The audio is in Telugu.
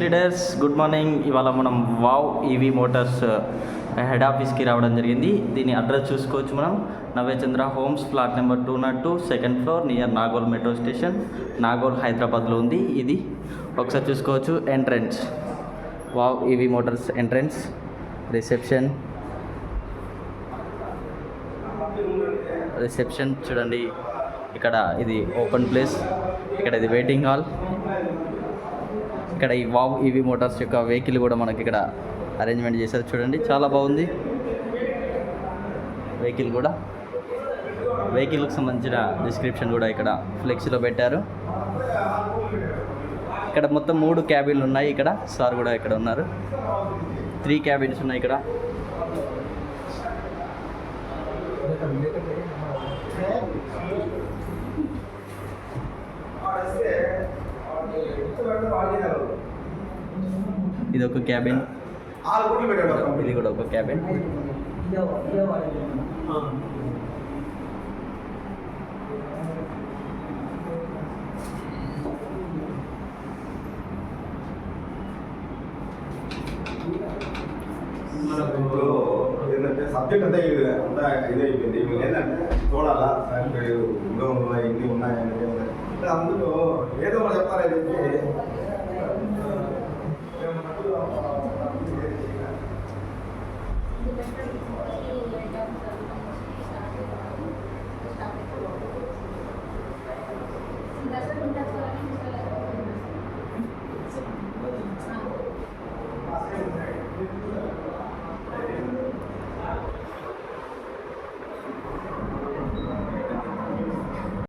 Leaders good morning. ఇవాళ మనం వావ్ ఈవీ మోటార్స్ హెడ్ ఆఫీస్కి రావడం జరిగింది. దీని అడ్రస్ చూసుకోవచ్చు మనం. Navyachandra homes, flat number 202, second floor, near Nagole metro station, Nagole, హైదరాబాద్లో ఉంది. ఇది ఒకసారి చూసుకోవచ్చు. Entrance wow EV motors entrance, reception చూడండి. ఇక్కడ ఇది ఓపెన్ ప్లేస్, ఇక్కడ ఇది వెయిటింగ్ హాల్. ఇక్కడ ఈ వావ్ ఈవీ మోటార్స్ యొక్క వెహికల్ కూడా మనకి ఇక్కడ అరేంజ్మెంట్ చేశారు చూడండి, చాలా బాగుంది. వెహికల్కి సంబంధించిన డిస్క్రిప్షన్ కూడా ఇక్కడ ఫ్లెక్సీలో పెట్టారు. ఇక్కడ మొత్తం 3 క్యాబిన్లు ఉన్నాయి. ఇక్కడ సార్ కూడా ఇక్కడ ఉన్నారు. 3 క్యాబిన్స్ ఉన్నాయి ఇక్కడ. ఇది ఒక క్యాబిన్, ఇది కూడా ఒక క్యాబిన్. మనకు ఏంటంటే సబ్జెక్ట్ అంతా ఇది అయిపోయింది. ఏంటంటే చూడాలా ఇంట్లో ఉన్నాయి, ఇన్ని ఉన్నాయంటే అందులో ఏదో ఒకటి చెప్పాలని చెప్పి